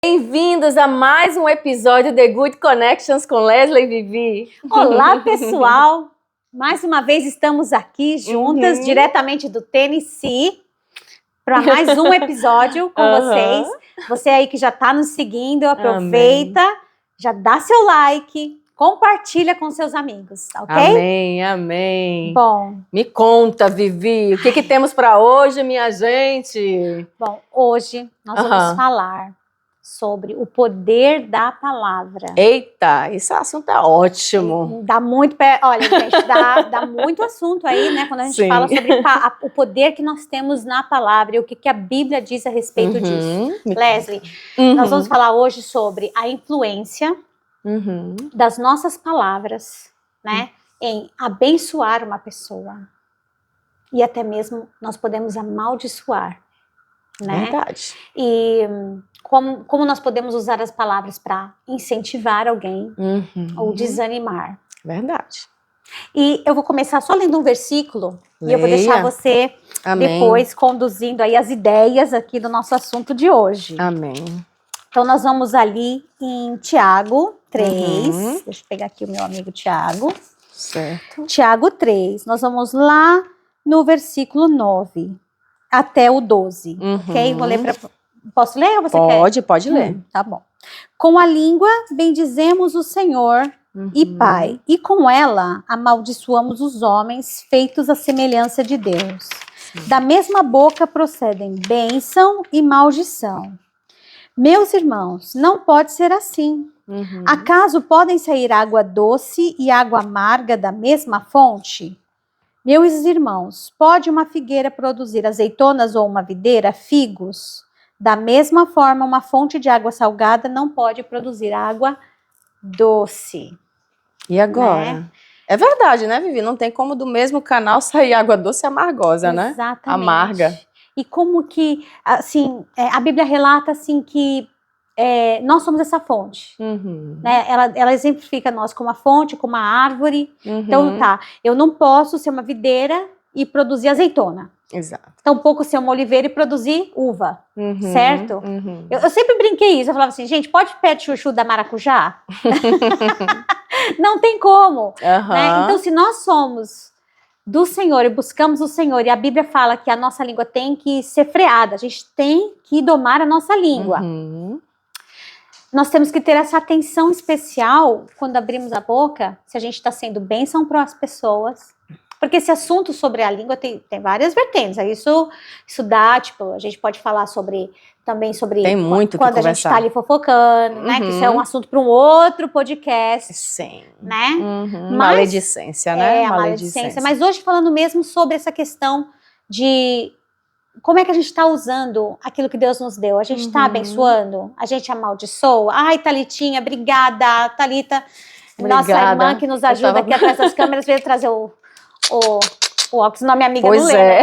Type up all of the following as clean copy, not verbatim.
Bem-vindos a mais um episódio de Good Connections com Leslie e Vivi. Olá, pessoal! Mais uma vez estamos aqui juntas, diretamente do Tennessee, para mais um episódio com vocês. Você aí que já está nos seguindo, aproveita, já dá seu like, compartilha com seus amigos, ok? Amém, amém. Bom, me conta, Vivi, o que temos para hoje, minha gente? Bom, hoje nós vamos falar sobre o poder da palavra. Eita, esse assunto é ótimo. Dá muito, olha, gente, dá muito assunto aí, né? Quando a gente fala sobre o poder que nós temos na palavra e o que a Bíblia diz a respeito disso. Leslie, nós vamos falar hoje sobre a influência das nossas palavras, né? Em abençoar uma pessoa. E até mesmo nós podemos amaldiçoar, né? Verdade. E como nós podemos usar as palavras para incentivar alguém ou desanimar. Verdade. E eu vou começar só lendo um versículo e eu vou deixar você depois conduzindo aí as ideias aqui do nosso assunto de hoje. Amém. Então nós vamos ali em Tiago 3. Deixa eu pegar aqui o meu amigo Tiago. Certo. Tiago 3. Nós vamos lá no versículo 9 até o 12. Ok? Vou ler para... Posso ler ou você quer? Pode ler. Tá bom. Com a língua bendizemos o Senhor e Pai, e com ela amaldiçoamos os homens feitos à semelhança de Deus. Da mesma boca procedem bênção e maldição. Meus irmãos, não pode ser assim. Acaso podem sair água doce e água amarga da mesma fonte? Meus irmãos, pode uma figueira produzir azeitonas ou uma videira figos? Da mesma forma, uma fonte de água salgada não pode produzir água doce. E agora? Né? É verdade, né, Vivi? Não tem como do mesmo canal sair água doce e amargosa, né? Exatamente. Amarga. E como que, assim, a Bíblia relata, assim, que nós somos essa fonte. Né? Ela exemplifica nós como a fonte, como a árvore. Então, eu não posso ser uma videira e produzir azeitona. Exato. Tampouco ser uma oliveira e produzir uva, certo? Eu sempre brinquei isso, eu falava assim, gente, pode pé de chuchu da maracujá? Não tem como, né? Então, se nós somos do Senhor e buscamos o Senhor, e a Bíblia fala que a nossa língua tem que ser freada, a gente tem que domar a nossa língua. Nós temos que ter essa atenção especial quando abrimos a boca, se a gente está sendo bênção para as pessoas. Porque esse assunto sobre a língua tem várias vertentes. Isso dá, tipo, a gente pode falar também sobre tem muito quando a gente está ali fofocando, né? Que isso é um assunto para um outro podcast. Sim. Né? Maledicência, né? A maledicência. Mas hoje falando mesmo sobre essa questão de como é que a gente está usando aquilo que Deus nos deu. A gente está abençoando? A gente amaldiçoa? Ai, Thalitinha, obrigada. Thalita, nossa irmã que nos ajuda aqui atrás das câmeras, veio trazer o óculos, senão minha amiga não lê. Né?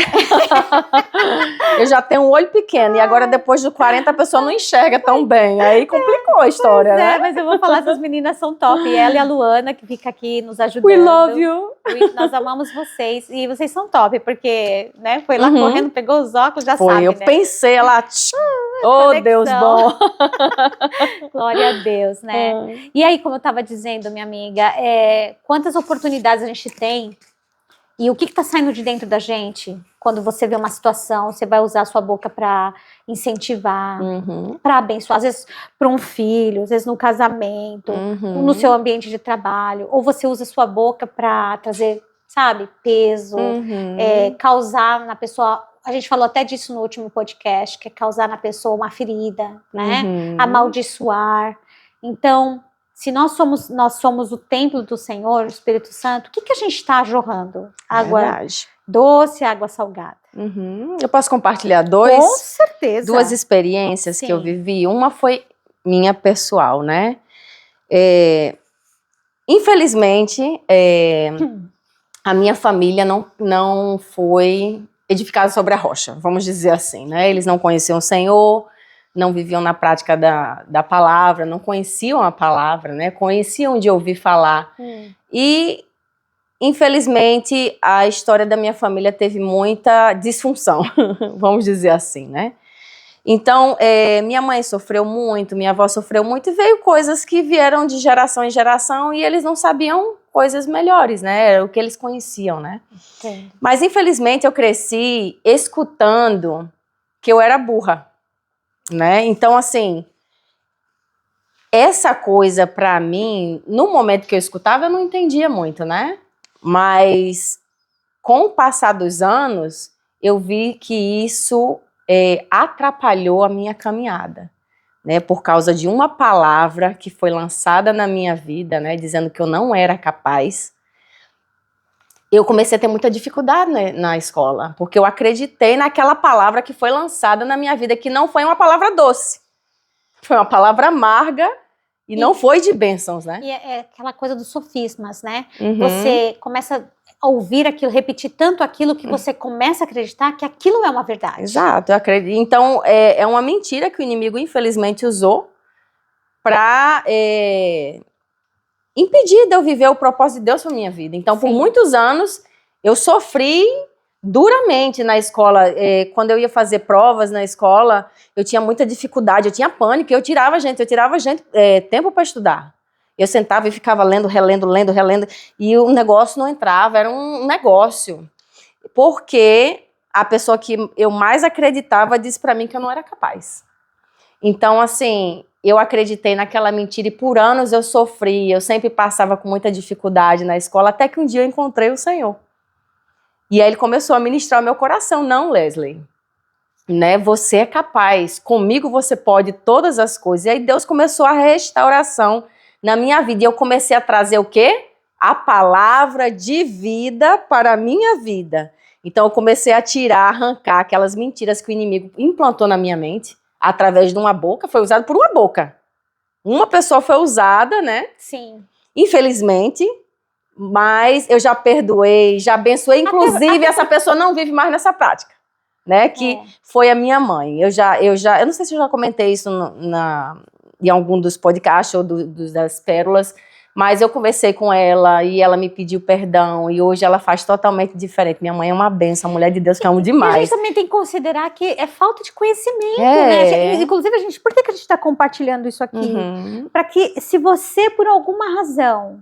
Eu já tenho um olho pequeno e agora depois de 40 a pessoa não enxerga tão bem. Aí complicou a história, né? Mas eu vou falar, essas meninas são top. E ela e a Luana, que fica aqui nos ajudando. We love you. Nós amamos vocês. E vocês são top, porque, né, foi lá correndo, pegou os óculos, já sabe, eu né? pensei, ela... Oh, Deus bom. Glória a Deus, né? E aí, como eu estava dizendo, minha amiga, quantas oportunidades a gente tem. E o que está saindo de dentro da gente quando você vê uma situação, você vai usar a sua boca para incentivar, para abençoar, às vezes para um filho, às vezes no casamento, no seu ambiente de trabalho, ou você usa a sua boca para trazer, sabe, peso, causar na pessoa, a gente falou até disso no último podcast, que é causar na pessoa uma ferida, né, amaldiçoar. Então, se nós somos o templo do Senhor, o Espírito Santo, o que a gente está jorrando? Água doce, água salgada. Eu posso compartilhar Com certeza. duas experiências que eu vivi. Uma foi minha pessoal, né? Infelizmente, a minha família não foi edificada sobre a rocha, vamos dizer assim, né? Eles não conheciam o Senhor, não viviam na prática da palavra, não conheciam a palavra, né? Conheciam de ouvir falar. E, infelizmente, a história da minha família teve muita disfunção, vamos dizer assim, né? Então, minha mãe sofreu muito, minha avó sofreu muito, e veio coisas que vieram de geração em geração e eles não sabiam coisas melhores, né? Era o que eles conheciam, né? Entendo. Mas, infelizmente, eu cresci escutando que eu era burra, né? Então, assim, essa coisa, pra mim, no momento que eu escutava, eu não entendia muito, né? Mas, com o passar dos anos, eu vi que isso atrapalhou a minha caminhada, né? Por causa de uma palavra que foi lançada na minha vida, né? Dizendo que eu não era capaz. Eu comecei a ter muita dificuldade, né, na escola, porque eu acreditei naquela palavra que foi lançada na minha vida, que não foi uma palavra doce. Foi uma palavra amarga e não foi de bênçãos, né? E é aquela coisa dos sofismas, né? Uhum. Você começa a ouvir aquilo, repetir tanto aquilo que você começa a acreditar que aquilo é uma verdade. Exato, eu acredito. Então, é uma mentira que o inimigo, infelizmente, usou para impedir de eu viver o propósito de Deus para minha vida. Então, por muitos anos, eu sofri duramente na escola. Quando eu ia fazer provas na escola, eu tinha muita dificuldade, eu tinha pânico, eu tirava tempo para estudar. Eu sentava e ficava lendo, relendo, e o negócio não entrava, era um negócio. Porque a pessoa que eu mais acreditava disse para mim que eu não era capaz. Então, assim, eu acreditei naquela mentira e por anos eu sofri, eu sempre passava com muita dificuldade na escola, até que um dia eu encontrei o Senhor. E aí ele começou a ministrar o meu coração. Não, Leslie, né? Você é capaz, comigo você pode todas as coisas. E aí Deus começou a restauração na minha vida. E eu comecei a trazer o quê? A palavra de vida para a minha vida. Então eu comecei a tirar, arrancar aquelas mentiras que o inimigo implantou na minha mente, através de uma boca, foi usado por uma boca. Uma pessoa foi usada, né? Sim. Infelizmente, mas eu já perdoei, já abençoei, inclusive essa pessoa não vive mais nessa prática, né? Que foi a minha mãe. Eu não sei se eu já comentei isso em algum dos podcasts ou das pérolas, mas eu conversei com ela e ela me pediu perdão e hoje ela faz totalmente diferente. Minha mãe é uma bênção, a mulher de Deus que eu amo demais. E a gente também tem que considerar que é falta de conhecimento, né? Inclusive, por que a gente está compartilhando isso aqui? Uhum. Para que, se você, por alguma razão,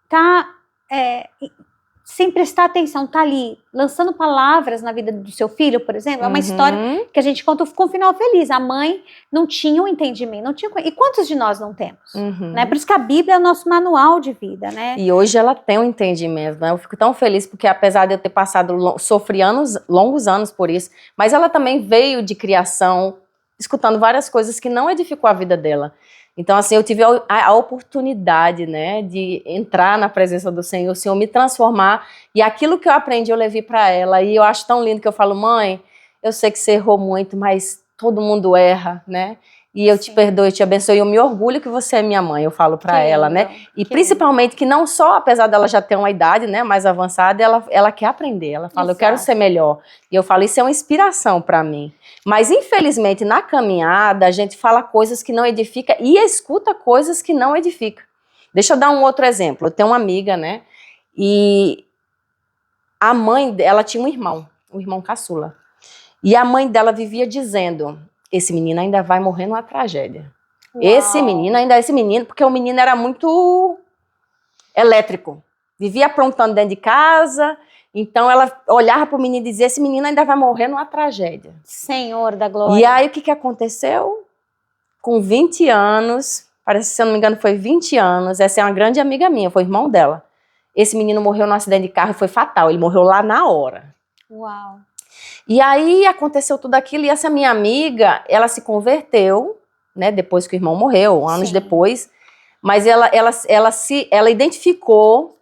tá sem prestar atenção, tá ali lançando palavras na vida do seu filho, por exemplo, é uma história que a gente conta com um final feliz. A mãe não tinha um entendimento, não tinha. E quantos de nós não temos? Né? Por isso que a Bíblia é o nosso manual de vida, né? E hoje ela tem um entendimento, né? Eu fico tão feliz porque apesar de eu ter sofri longos anos por isso, mas ela também veio de criação, escutando várias coisas que não edificou a vida dela. Então, assim, eu tive a oportunidade, né, de entrar na presença do Senhor, o Senhor me transformar, e aquilo que eu aprendi eu levei para ela, e eu acho tão lindo que eu falo, mãe, eu sei que você errou muito, mas todo mundo erra, né, e eu te perdoo, eu te abençoo, e eu me orgulho que você é minha mãe, eu falo para ela, né, e principalmente que não só, apesar dela já ter uma idade, né, mais avançada, ela quer aprender, ela fala, eu quero ser melhor, e eu falo, isso é uma inspiração para mim. Mas, infelizmente, na caminhada, a gente fala coisas que não edificam e escuta coisas que não edificam. Deixa eu dar um outro exemplo. Eu tenho uma amiga, né? E a mãe dela tinha um irmão caçula. E a mãe dela vivia dizendo, esse menino ainda vai morrer numa tragédia. Uau. Esse menino, porque o menino era muito elétrico. Vivia aprontando dentro de casa. Então ela olhava para o menino e dizia, esse menino ainda vai morrer numa tragédia. Senhor da glória. E aí o que aconteceu? Com 20 anos, parece que se eu não me engano foi 20 anos, essa é uma grande amiga minha, foi irmão dela. Esse menino morreu num acidente de carro e foi fatal, ele morreu lá na hora. Uau. E aí aconteceu tudo aquilo e essa minha amiga, ela se converteu, né, depois que o irmão morreu, anos depois, mas ela identificou.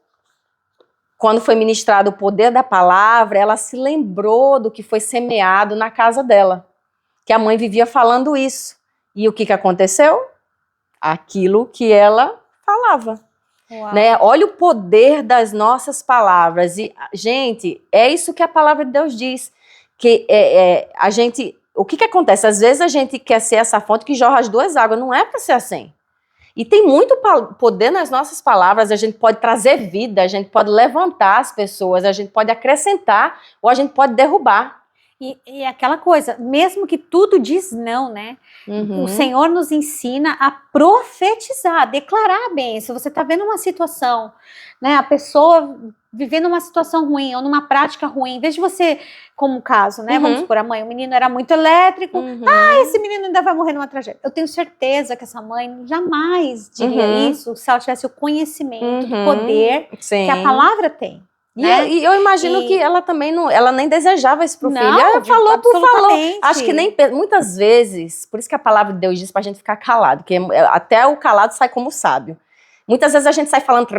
Quando foi ministrado o poder da palavra, ela se lembrou do que foi semeado na casa dela. Que a mãe vivia falando isso. E o que aconteceu? Aquilo que ela falava. Né? Olha o poder das nossas palavras. E, gente, é isso que a palavra de Deus diz. Que a gente... O que acontece? Às vezes a gente quer ser essa fonte que jorra as duas águas. Não é para ser assim. E tem muito poder nas nossas palavras, a gente pode trazer vida, a gente pode levantar as pessoas, a gente pode acrescentar ou a gente pode derrubar. E aquela coisa, mesmo que tudo diz não, né? O Senhor nos ensina a profetizar, a declarar a bênção. Você está vendo uma situação, né? A pessoa vivendo uma situação ruim ou numa prática ruim, em vez de você, como o caso, né? Vamos supor, a mãe, o menino era muito elétrico, esse menino ainda vai morrer numa tragédia. Eu tenho certeza que essa mãe jamais diria isso se ela tivesse o conhecimento, o poder que a palavra tem. E eu imagino que ela também não, ela nem desejava isso pro filho. Ela falou Acho que nem muitas vezes, por isso que a palavra de Deus diz pra gente ficar calado, porque até o calado sai como sábio. Muitas vezes a gente sai falando,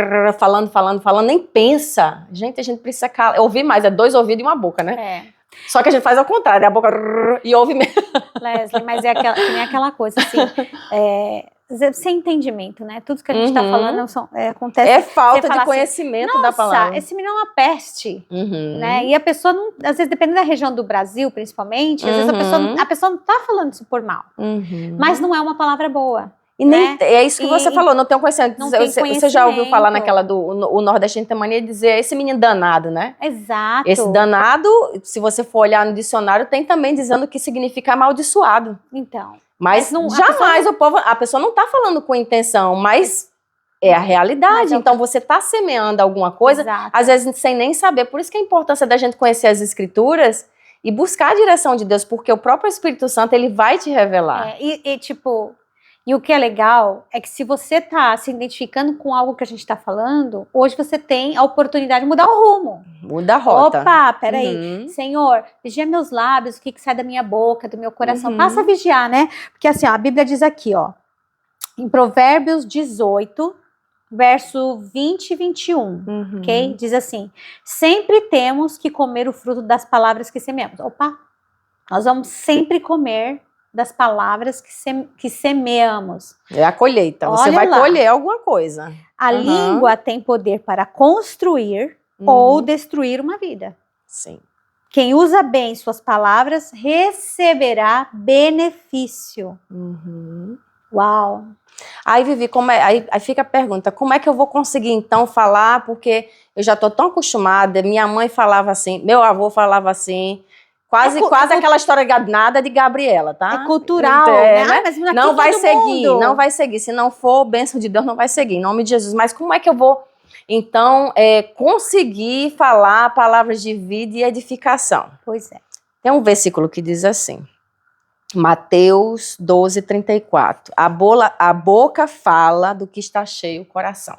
nem pensa. Gente, a gente precisa ouvir mais, é 2 ouvidos e uma boca, né? Só que a gente faz ao contrário, a boca e ouve mesmo. Leslie, mas é aquela coisa assim, sem entendimento, né? Tudo que a gente tá falando acontece. É falta de conhecimento assim, da palavra. Esse menino é uma peste, né? E a pessoa não, às vezes, dependendo da região do Brasil, principalmente, às vezes a pessoa não tá falando isso por mal, mas não é uma palavra boa. E nem, é isso que você falou, não tem conhecimento. Você já ouviu falar naquela o nordestino tem mania de dizer esse menino danado, né? Exato. Esse danado, se você for olhar no dicionário, tem também dizendo que significa amaldiçoado. Então. Mas não, jamais a pessoa não tá falando com intenção, mas é a realidade. Então você tá semeando alguma coisa, às vezes sem nem saber. Por isso que a importância da gente conhecer as escrituras e buscar a direção de Deus, porque o próprio Espírito Santo, ele vai te revelar. E o que é legal é que se você está se identificando com algo que a gente está falando, hoje você tem a oportunidade de mudar o rumo. Muda a rota. Opa, peraí. Senhor, vigia meus lábios, o que sai da minha boca, do meu coração. Passa a vigiar, né? Porque assim, ó, a Bíblia diz aqui, ó, em Provérbios 18, verso 20 e 21, ok? Diz assim, sempre temos que comer o fruto das palavras que semeamos. Opa, nós vamos sempre comer das palavras que semeamos. É a colheita, você vai colher alguma coisa. A língua tem poder para construir ou destruir uma vida. Sim. Quem usa bem suas palavras receberá benefício. Uau! Aí, Vivi, aí fica a pergunta, como é que eu vou conseguir então falar, porque eu já estou tão acostumada, minha mãe falava assim, meu avô falava assim, Quase aquela história nada de Gabriela, tá? É cultural, né? Mas não vai seguir. Se não for bênção de Deus, não vai seguir, em nome de Jesus. Mas como é que eu vou, então, conseguir falar palavras de vida e edificação? Pois é. Tem um versículo que diz assim, Mateus 12, 34. A boca fala do que está cheio o coração.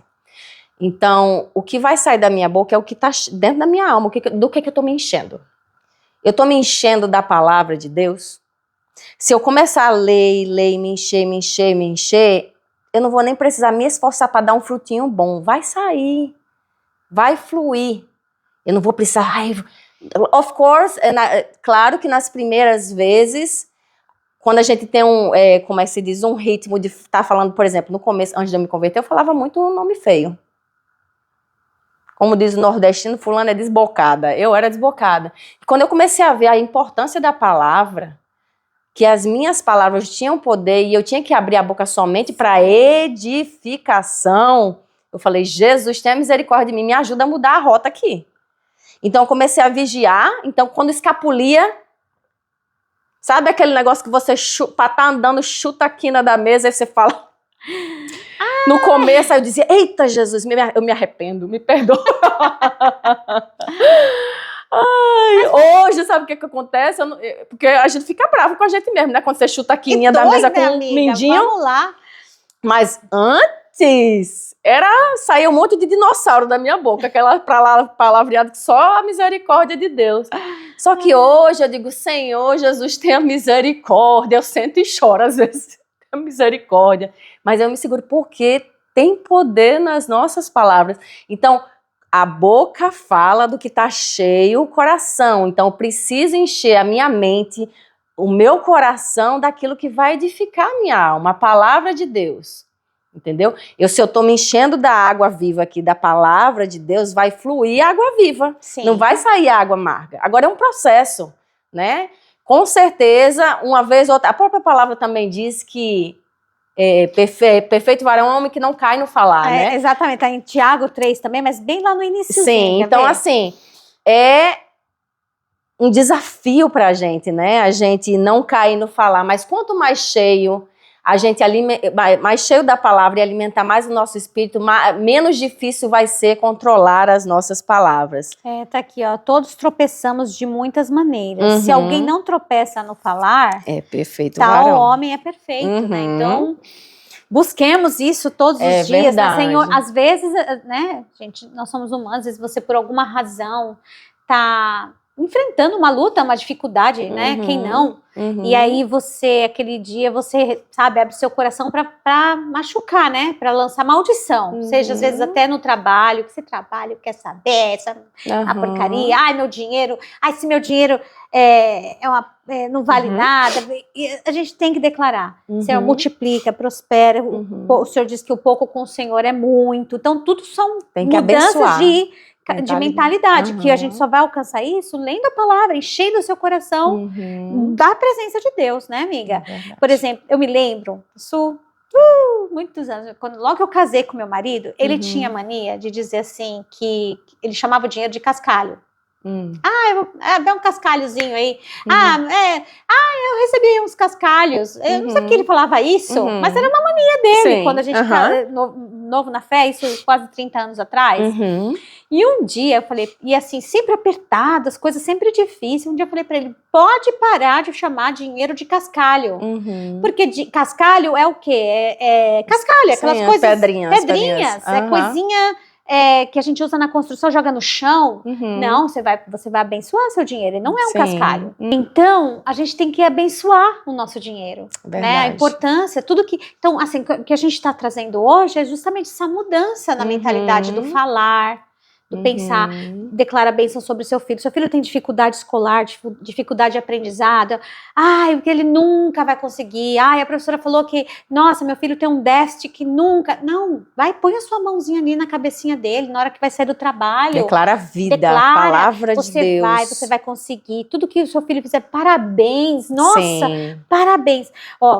Então, o que vai sair da minha boca é o que está dentro da minha alma, do que eu estou me enchendo. Eu estou me enchendo da palavra de Deus? Se eu começar a ler, me encher, eu não vou nem precisar me esforçar para dar um frutinho bom. Vai sair, vai fluir. Eu não vou precisar... Of course, claro que nas primeiras vezes, quando a gente tem como é que se diz, um ritmo de estar falando, por exemplo, no começo, antes de eu me converter, eu falava muito um nome feio. Como diz o nordestino, fulano é desbocada. Eu era desbocada. E quando eu comecei a ver a importância da palavra, que as minhas palavras tinham poder e eu tinha que abrir a boca somente para edificação, eu falei, Jesus, tenha misericórdia de mim, me ajuda a mudar a rota aqui. Então eu comecei a vigiar, então quando escapulia, sabe aquele negócio que você tá andando, chuta a quina da mesa e você fala... No começo, eu dizia, eita, Jesus, eu me arrependo, me perdoa. Hoje, sabe o que acontece? Porque a gente fica bravo com a gente mesmo, né? Quando você chuta a quininha da mesa com um mindinho. Vamos lá. Mas antes, saía um monte de dinossauro da minha boca, aquela palavreada que só a misericórdia de Deus. Só que hoje eu digo, Senhor, Jesus, tenha misericórdia. Eu sento e choro às vezes. Misericórdia, mas eu me seguro porque tem poder nas nossas palavras. Então, a boca fala do que está cheio o coração. Então, eu preciso encher a minha mente, o meu coração daquilo que vai edificar a minha alma, a palavra de Deus. Entendeu? Se eu estou me enchendo da água viva aqui, da palavra de Deus, vai fluir água viva. Sim. Não vai sair água amarga. Agora é um processo, né? Com certeza, uma vez ou outra, a própria palavra também diz que perfeito varão é um homem que não cai no falar, né? Exatamente, tá em Tiago 3 também, mas bem lá no início. Sim, então assim, um desafio para a gente, né? A gente não cair no falar, mas quanto mais cheio a gente mais cheio da palavra e alimentar mais o nosso espírito, menos difícil vai ser controlar as nossas palavras. Tá aqui, ó. Todos tropeçamos de muitas maneiras. Se alguém não tropeça no falar, perfeito, tal homem é perfeito, né? Então, busquemos isso todos os dias, né, Senhor? Às vezes, né, gente, nós somos humanos, às vezes você por alguma razão tá enfrentando uma luta, uma dificuldade, né? Quem não? E aí aquele dia, sabe, abre seu coração pra machucar, né? Pra lançar maldição. Seja, às vezes, até no trabalho, que você trabalha, quer saber, a porcaria, ai, meu dinheiro, ai, se meu dinheiro não vale nada. E a gente tem que declarar. Senhor, multiplica, prospera. O Senhor diz que o pouco com o Senhor é muito. Então, tudo são mudanças de mentalidade, que a gente só vai alcançar isso lendo a palavra, enchendo o seu coração da presença de Deus, né, amiga? Por exemplo, eu me lembro, isso muitos anos, logo que eu casei com meu marido, ele tinha mania de dizer assim, que ele chamava o dinheiro de cascalho. Dá um cascalhozinho aí. Eu recebi uns cascalhos. Eu não sei porque ele falava isso, mas era uma mania dele, quando a gente novo na fé, isso quase 30 anos atrás. E um dia eu falei, e assim, sempre apertado, as coisas sempre difíceis. Um dia eu falei pra ele, pode parar de chamar dinheiro de cascalho. Porque cascalho é o quê? Cascalho, aquelas coisas... Pedrinhas. É coisinha... que a gente usa na construção, joga no chão. Não, você vai abençoar seu dinheiro, e não é um cascalho. Então, a gente tem que abençoar o nosso dinheiro, né? A importância, tudo que... Então, assim, o que a gente está trazendo hoje é justamente essa mudança na mentalidade do falar, do pensar, declara bênção sobre o seu filho. Seu filho tem dificuldade escolar, dificuldade de aprendizado. Porque ele nunca vai conseguir. A professora falou que, nossa, meu filho tem um déficit que nunca... Não, põe a sua mãozinha ali na cabecinha dele, na hora que vai sair do trabalho. Declara a vida, a palavra de Deus. Você vai conseguir. Tudo que o seu filho fizer, parabéns. Nossa, parabéns.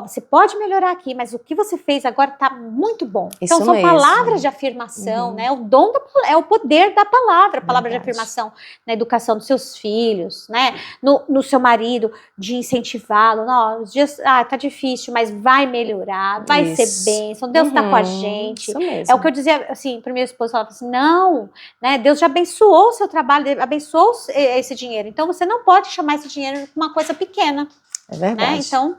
Você pode melhorar aqui, mas o que você fez agora tá muito bom. Isso então, são mesmo. palavras de afirmação, né? O dom é o poder da palavra, a palavra de afirmação na educação dos seus filhos, né? No seu marido, de incentivá-lo. Os dias, tá difícil, mas vai melhorar, vai ser bênção, Deus tá com a gente. Isso mesmo. É o que eu dizia, assim, pro meu esposo, falava assim, não, né? Deus já abençoou o seu trabalho, abençoou esse dinheiro, então você não pode chamar esse dinheiro de uma coisa pequena. É verdade. Né? Então...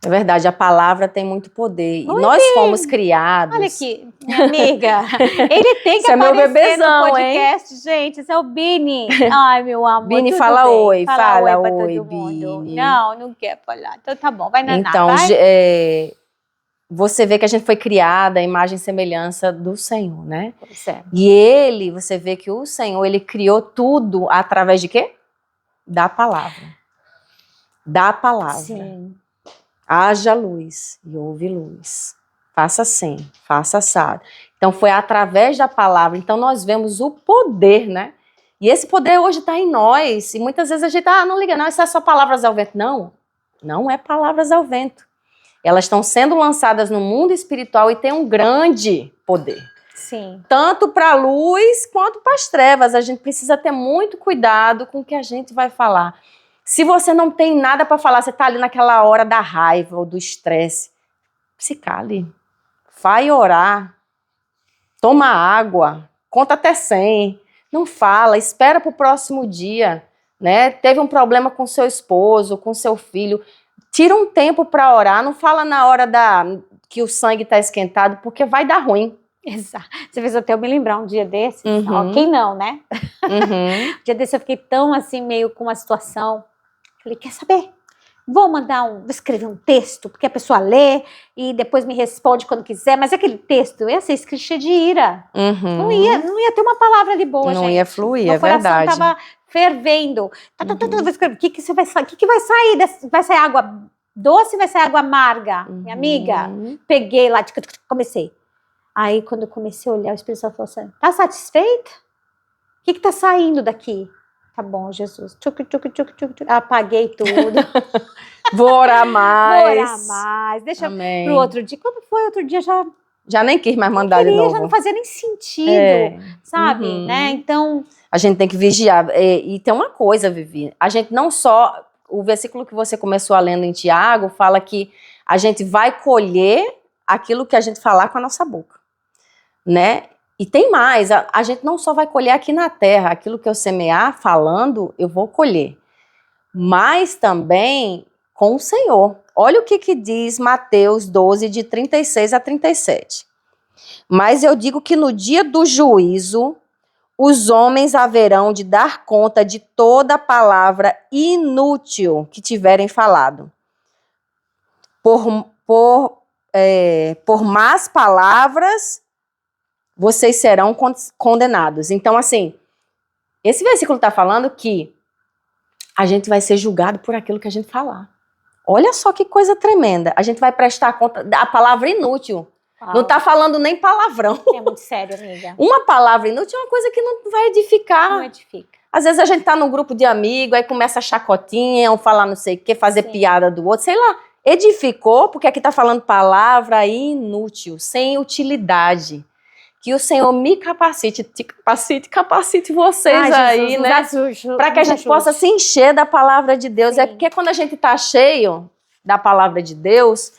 É verdade, a palavra tem muito poder. E nós fomos criados... Olha aqui, minha amiga. Ele tem que Esse aparecer é meu bebezão, no podcast, gente. Esse é o Bini. Ai, meu amor. Bini, tudo fala bem. oi. Fala pra oi, todo mundo. Bini. Não quer falar. Então tá bom, vai nanar, Então, vai. você vê que a gente foi criada à imagem e semelhança do Senhor, né? Certo. E você vê que o Senhor, ele criou tudo através de quê? Da palavra. Da palavra. Sim. Haja luz e houve luz. Faça assim, faça assado. Então foi através da palavra. Então nós vemos o poder, né? E esse poder hoje está em nós. E muitas vezes a gente, não liga não, isso é só palavras ao vento. Não, não é palavras ao vento. Elas estão sendo lançadas no mundo espiritual e têm um grande poder. Sim. Tanto para a luz quanto para as trevas. A gente precisa ter muito cuidado com o que a gente vai falar. Se você não tem nada para falar, você está ali naquela hora da raiva ou do estresse, se cale, vai orar, toma água, conta até 100, não fala, espera para o próximo dia, né? Teve um problema com seu esposo, com seu filho, tira um tempo para orar, não fala na hora que o sangue está esquentado, porque vai dar ruim. Exato. Você fez até eu me lembrar um dia desses, quem não, né? Um dia desse eu fiquei tão assim, meio com uma situação. Falei, quer saber? Vou escrever um texto, porque a pessoa lê e depois me responde quando quiser, mas aquele texto ia ser escrito cheio de ira. Não ia ter uma palavra ali boa, gente. Não ia fluir, Meu coração verdade. estava fervendo. Vou escrever. O que vai sair? Vai sair água doce, vai sair água amarga? Minha amiga, peguei lá, comecei. Aí, quando eu comecei a olhar, o Espírito Santo falou assim, tá satisfeita? O que tá saindo daqui? Tá bom, Jesus. Apaguei tudo. Vou orar mais. Deixa Amém. pro outro dia. Quando foi outro dia, já Já nem quis mais mandar de novo. Já não fazia nem sentido, sabe? Né? Então... A gente tem que vigiar. E tem uma coisa, Vivi, a gente não só... O versículo que você começou a lendo em Tiago fala que a gente vai colher aquilo que a gente falar com a nossa boca, né? E tem mais, a gente não só vai colher aqui na terra, aquilo que eu semear falando, eu vou colher, mas também com o Senhor. Olha o que diz Mateus 12, de 36 a 37. Mas eu digo que no dia do juízo, os homens haverão de dar conta de toda palavra inútil que tiverem falado. Por más palavras, vocês serão condenados. Então, assim, esse versículo está falando que a gente vai ser julgado por aquilo que a gente falar. Olha só que coisa tremenda. A gente vai prestar conta da palavra inútil. Uau. Não está falando nem palavrão. É muito sério, amiga. Uma palavra inútil é uma coisa que não vai edificar. Não edifica. Às vezes a gente está num grupo de amigos, aí começa a chacotinha, ou falar não sei o quê, fazer piada do outro, sei lá. Edificou, porque aqui está falando palavra inútil, sem utilidade. Que o Senhor me capacite, capacite vocês aí, Jesus, né? Para que a gente possa se encher da palavra de Deus. Sim. É porque quando a gente está cheio da palavra de Deus,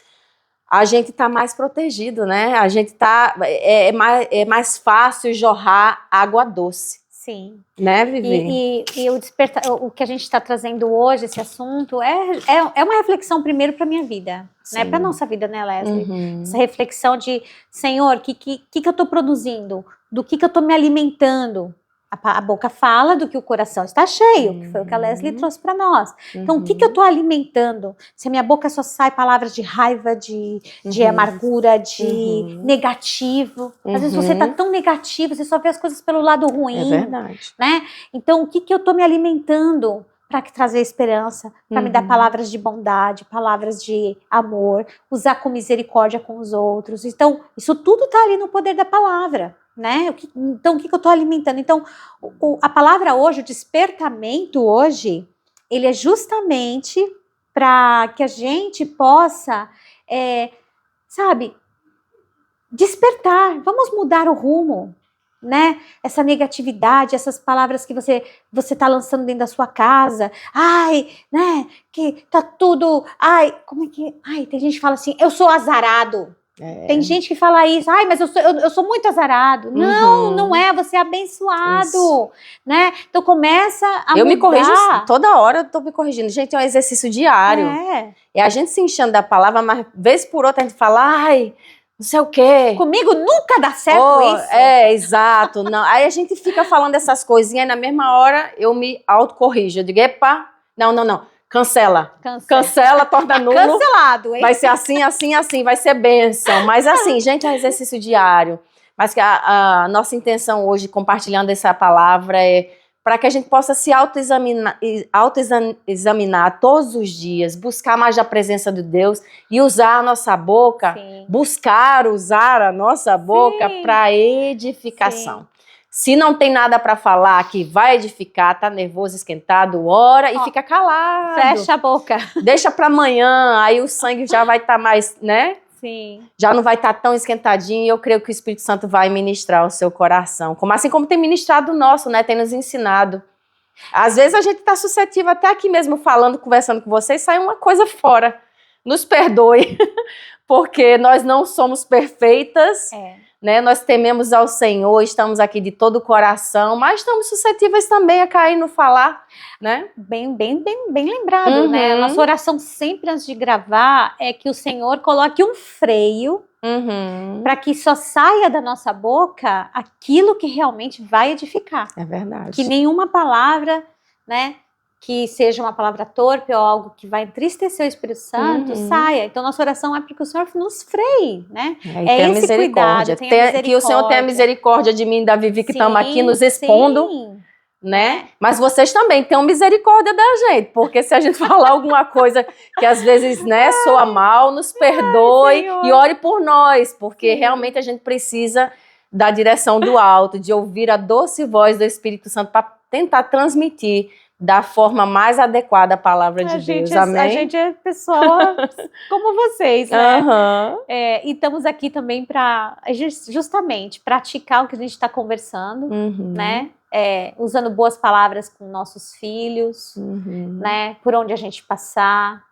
a gente está mais protegido, né? A gente tá, é mais fácil jorrar água doce. Sim. Né, Vivi? E o que a gente está trazendo hoje, esse assunto, é uma reflexão primeiro para a minha vida, né? Para a nossa vida, né, Leslie? Uhum. Essa reflexão de, Senhor, o que eu estou produzindo? Do que eu estou me alimentando? A boca fala do que o coração está cheio, que foi o que a Leslie trouxe para nós. Então, o que eu estou alimentando? Se a minha boca só sai palavras de raiva, de amargura, de negativo. Às vezes você está tão negativo, você só vê as coisas pelo lado ruim. É verdade. Né? Então, o que eu estou me alimentando para trazer esperança, para me dar palavras de bondade, palavras de amor, usar com misericórdia com os outros. Então, isso tudo está ali no poder da palavra. Né? Então, o que eu estou alimentando? Então, a palavra hoje, o despertamento hoje, ele é justamente para que a gente possa, sabe, despertar. Vamos mudar o rumo, né? Essa negatividade, essas palavras que você está lançando dentro da sua casa. Ai, né? Que tá tudo... Ai, como é que... Ai, tem gente que fala assim, eu sou azarado. Tem gente que fala isso, ai, mas eu sou muito azarado. Não é, você é abençoado, né? Então começa a mudar. Eu me corrijo toda hora, eu tô me corrigindo. Gente, é um exercício diário. É a gente se enchendo da palavra, mas vez por outra a gente fala, ai, não sei o quê. Comigo nunca dá certo isso. Exato. Não. Aí a gente fica falando essas coisinhas e na mesma hora eu me autocorrijo. Eu digo, epa, não. Cancela, torna nulo. Cancelado, hein? Vai ser assim, vai ser bênção. Mas assim, gente, é um exercício diário. Mas que a nossa intenção hoje, compartilhando essa palavra, é para que a gente possa se autoexaminar todos os dias, buscar mais a presença de Deus e usar a nossa boca, usar a nossa boca para edificação. Sim. Se não tem nada para falar que vai edificar, tá nervoso, esquentado, ora e fica calado. Fecha a boca. Deixa para amanhã, aí o sangue já vai estar mais, né? Sim. Já não vai estar tão esquentadinho e eu creio que o Espírito Santo vai ministrar o seu coração. Assim como tem ministrado o nosso, né? Tem nos ensinado. Às vezes a gente está suscetível, até aqui mesmo falando, conversando com vocês, sai uma coisa fora. Nos perdoe, porque nós não somos perfeitas. Né? Nós tememos ao Senhor, estamos aqui de todo o coração, mas estamos suscetíveis também a cair no falar, né? Bem lembrado, né? Nossa oração sempre antes de gravar é que o Senhor coloque um freio para que só saia da nossa boca aquilo que realmente vai edificar. É verdade. Que nenhuma palavra, né? Que seja uma palavra torpe ou algo que vai entristecer o Espírito Santo, saia. Então, nossa oração é para que o Senhor nos freie, né? Esse cuidado, que o Senhor tenha misericórdia de mim e da Vivi, que estamos aqui nos expondo, né? Mas vocês também tenham misericórdia da gente, porque se a gente falar alguma coisa que às vezes, né, soa mal, nos perdoe e ore por nós, porque realmente a gente precisa da direção do alto, de ouvir a doce voz do Espírito Santo para tentar transmitir da forma mais adequada à palavra de Deus. Amém? A gente é pessoa como vocês, né? Aham. E estamos aqui também para justamente praticar o que a gente está conversando, Uhum. né? Usando boas palavras com nossos filhos, Uhum. né? Por onde a gente passar,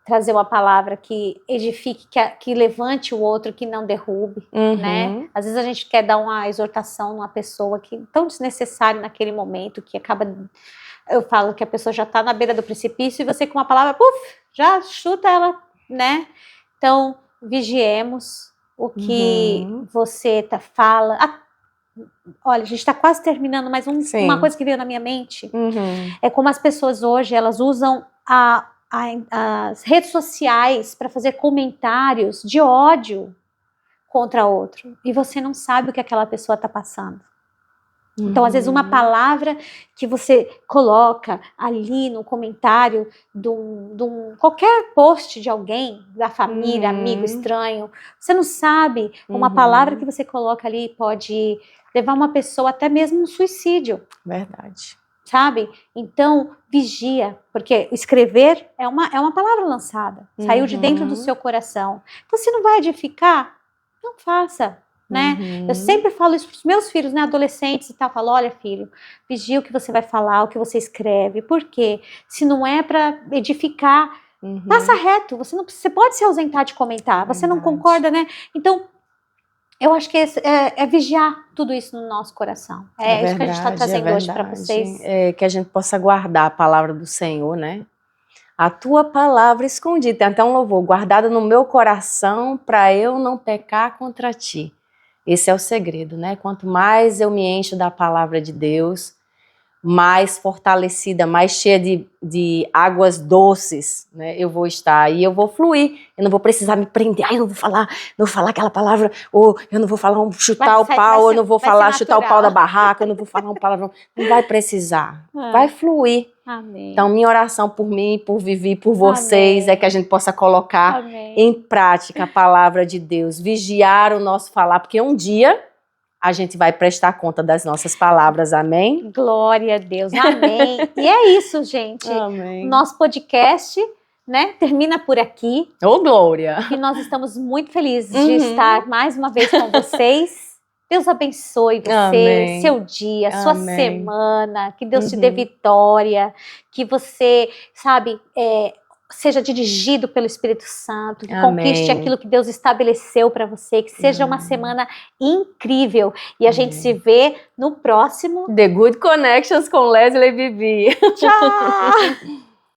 trazer uma palavra que edifique, que levante o outro, que não derrube, Uhum. né? Às vezes a gente quer dar uma exortação numa pessoa que tão desnecessária naquele momento, que acaba... Eu falo que a pessoa já está na beira do precipício e você com uma palavra, puf, já chuta ela, né? Então, vigiemos o que você fala. Olha, a gente está quase terminando, mas uma coisa que veio na minha mente é como as pessoas hoje, elas usam as redes sociais para fazer comentários de ódio contra outro. E você não sabe o que aquela pessoa está passando. Então, às vezes, uma palavra que você coloca ali no comentário de qualquer post de alguém, da família, amigo, estranho, você não sabe, uma palavra que você coloca ali pode levar uma pessoa até mesmo um suicídio. Verdade. Sabe? Então, vigia, porque escrever é uma palavra lançada, saiu de dentro do seu coração. Então, se não vai edificar, não faça. Né? Eu sempre falo isso para os meus filhos, né, adolescentes e tal, falo, olha filho, vigia o que você vai falar, o que você escreve, por quê? Se não é para edificar, passa reto, você pode se ausentar de comentar, você não concorda, né? Então, eu acho que é vigiar tudo isso no nosso coração, isso que a gente está trazendo hoje para vocês. Que a gente possa guardar a palavra do Senhor, né? A tua palavra escondida, tem até um louvor, guardada no meu coração para eu não pecar contra ti. Esse é o segredo, né? Quanto mais eu me encho da palavra de Deus, mais fortalecida, mais cheia de águas doces, né? Eu vou estar e eu vou fluir. Eu não vou precisar me prender. Eu não vou falar aquela palavra, ou eu não vou falar chutar o pau, eu não vou falar chutar o pau da barraca, eu não vou falar um palavrão. Não vai precisar. Vai fluir. Amém. Então, minha oração por mim, por Vivi, por vocês, é que a gente possa colocar em prática a palavra de Deus, vigiar o nosso falar, porque um dia a gente vai prestar conta das nossas palavras, amém? Glória a Deus, amém. E é isso, gente. Amém. Nosso podcast, né, termina por aqui. Ô, glória! E nós estamos muito felizes de estar mais uma vez com vocês. Deus abençoe você, amém. Seu dia, sua semana, que Deus te dê vitória, que você, sabe, seja dirigido pelo Espírito Santo, que conquiste aquilo que Deus estabeleceu para você, que seja uma semana incrível. E a gente se vê no próximo The Good Connections com Leslie e Vivi. Tchau!